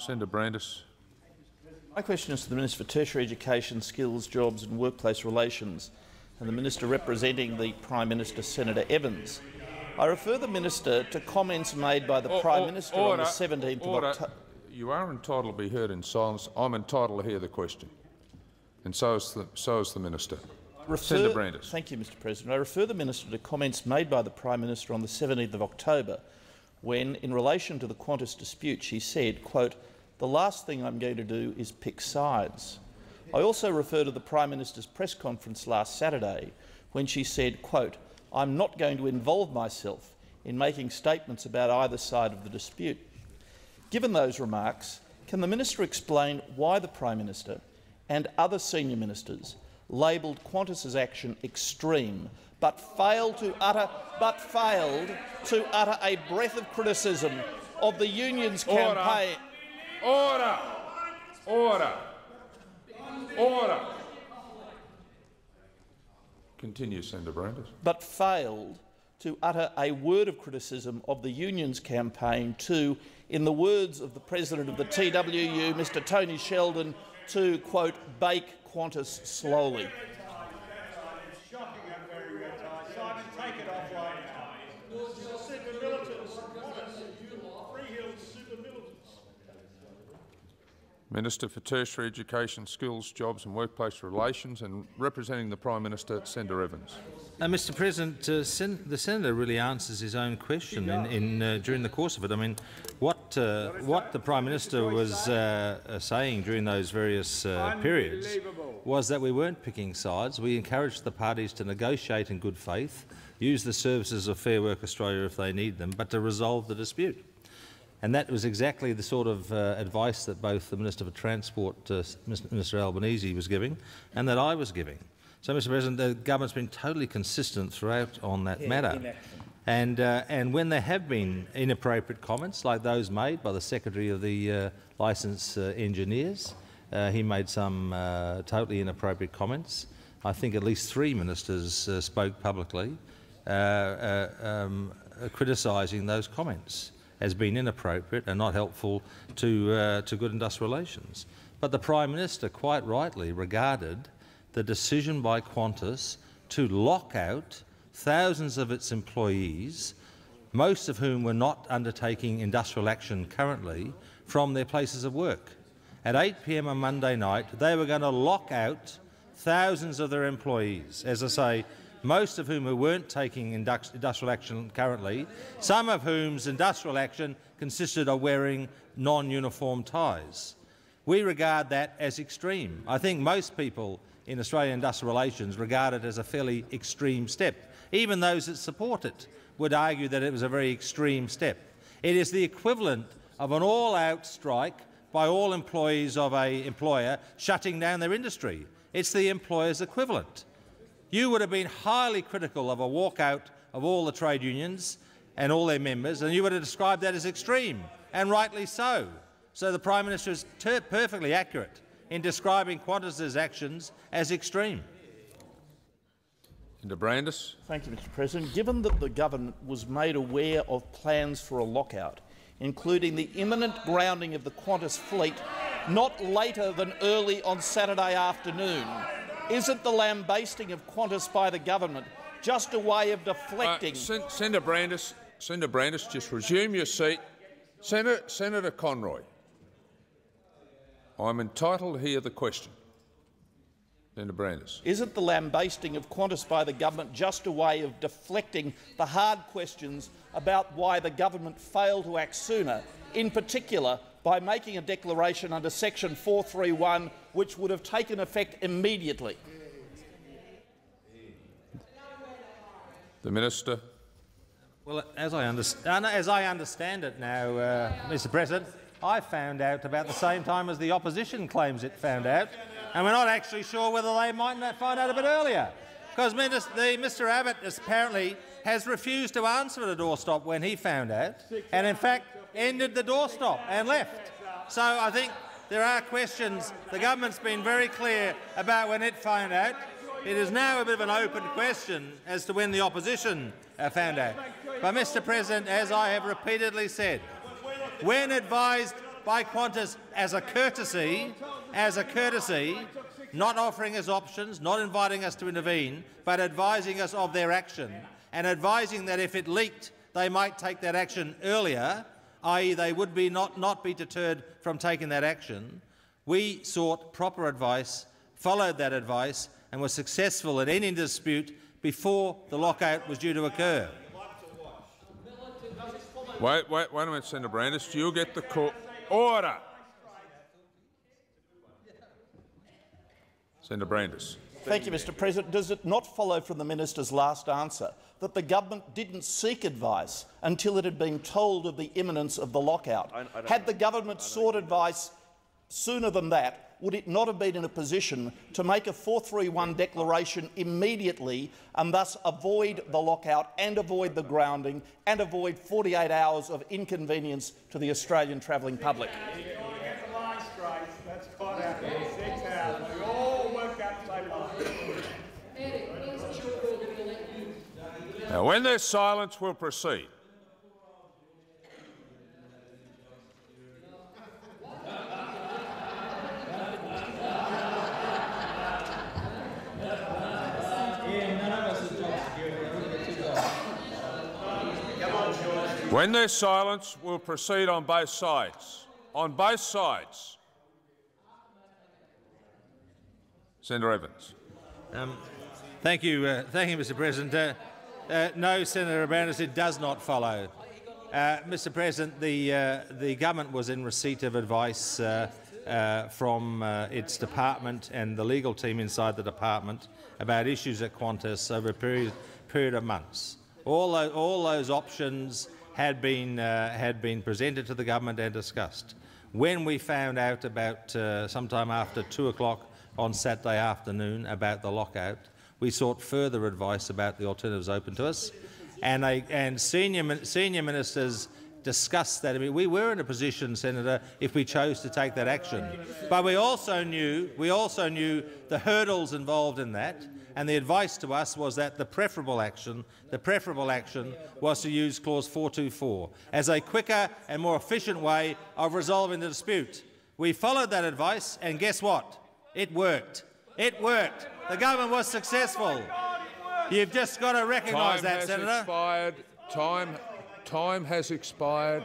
Senator Brandis. My question is to the Minister for Tertiary Education, Skills, Jobs and Workplace Relations and the Minister representing the Prime Minister, Senator Evans. I refer the Minister to comments made by the Prime Minister on the 17th of October. You are entitled to be heard in silence. I'm entitled to hear the question, and so is the Minister. Senator Brandis. Thank you, Mr. President. I refer the Minister to comments made by the Prime Minister on the 17th of October when, in relation to the Qantas dispute, she said, quote, "The last thing I'm going to do is pick sides." I also refer to the Prime Minister's press conference last Saturday when she said, quote, "I'm not going to involve myself in making statements about either side of the dispute." Given those remarks, can the Minister explain why the Prime Minister and other senior ministers labelled Qantas's action extreme but failed to utter a breath of criticism of the union's campaign? Order! Order! Order! Continue, Senator Brandis. But failed to utter a word of criticism of the union's campaign to, in the words of the President of the TWU, Mr Tony Sheldon, to, quote, "bake Qantas slowly." Minister for Tertiary Education, Skills, Jobs and Workplace Relations and representing the Prime Minister, Senator Evans. Mr. President, the Senator really answers his own question during the course of it. I mean, what the Prime Minister was saying during those various periods was that we weren't picking sides. We encouraged the parties to negotiate in good faith, use the services of Fair Work Australia if they need them, but to resolve the dispute. And that was exactly the sort of advice that both the Minister for Transport, Mr Albanese, was giving and that I was giving. So, Mr President, the government's been totally consistent throughout on that matter. And when there have been inappropriate comments like those made by the Secretary of the Licensed Engineers, he made some totally inappropriate comments. I think at least 3 ministers spoke publicly criticising those comments has been inappropriate and not helpful to good industrial relations. But the Prime Minister quite rightly regarded the decision by Qantas to lock out thousands of its employees, most of whom were not undertaking industrial action currently, from their places of work. At 8 p.m. on Monday night, they were going to lock out thousands of their employees, as I say, most of whom weren't taking industrial action currently, some of whom's industrial action consisted of wearing non-uniform ties. We regard that as extreme. I think most people in Australian industrial relations regard it as a fairly extreme step. Even those that support it would argue that it was a very extreme step. It is the equivalent of an all-out strike by all employees of an employer shutting down their industry. It's the employer's equivalent. You would have been highly critical of a walkout of all the trade unions and all their members, and you would have described that as extreme, and rightly so. So the Prime Minister is perfectly accurate in describing Qantas's actions as extreme. Senator Brandis. Thank you, Mr President. Given that the government was made aware of plans for a lockout, including the imminent grounding of the Qantas fleet not later than early on Saturday afternoon, isn't the lambasting of Qantas by the government just a way of deflecting? Senator Brandis, just resume your seat. Senator Conroy, I'm entitled to hear the question. Senator Brandis. Isn't the lambasting of Qantas by the government just a way of deflecting the hard questions about why the government failed to act sooner, in particular by making a declaration under Section 431 which would have taken effect immediately? The Minister. Well, as I understand it now, Mr President, I found out about the same time as the opposition claims it found out, and we're not actually sure whether they might not find out a bit earlier, because Mr Abbott apparently has refused to answer at a doorstop when he found out, and in fact ended the doorstop and left. So I think there are questions. The government's been very clear about when it found out. It is now a bit of an open question as to when the opposition found out. But, Mr President, as I have repeatedly said, when advised Qantas as a courtesy, not offering us options, not inviting us to intervene, but advising us of their action and advising that if it leaked, they might take that action earlier, i.e. they would not be deterred from taking that action. We sought proper advice, followed that advice and were successful in ending the dispute before the lockout was due to occur. Wait a minute, Senator Brandis. Do you get the call? Order. Senator Brandis. Thank you, Mr President. Does it not follow from the minister's last answer that the government didn't seek advice until it had been told of the imminence of the lockout? Had the government sought advice sooner than that, would it not have been in a position to make a 431 declaration immediately and thus avoid the lockout and avoid the grounding and avoid 48 hours of inconvenience to the Australian travelling public? Now, when there's silence, we'll proceed. When there's silence, we'll proceed on both sides. On both sides. Senator Evans. Thank you, Mr President. No, Senator Brandis, it does not follow. Mr President, the government was in receipt of advice from its department and the legal team inside the department about issues at Qantas over a period of months. All those options had been presented to the government and discussed. When we found out about sometime after 2 o'clock on Saturday afternoon about the lockout, we sought further advice about the alternatives open to us, and senior ministers discussed that. I mean, we were in a position, Senator, if we chose to take that action, but we also knew the hurdles involved in that. And the advice to us was that the preferable action was to use clause 424 as a quicker and more efficient way of resolving the dispute. We followed that advice, and guess what? It worked. It worked. The government was successful. You've just got to recognise that, Senator. Time has expired.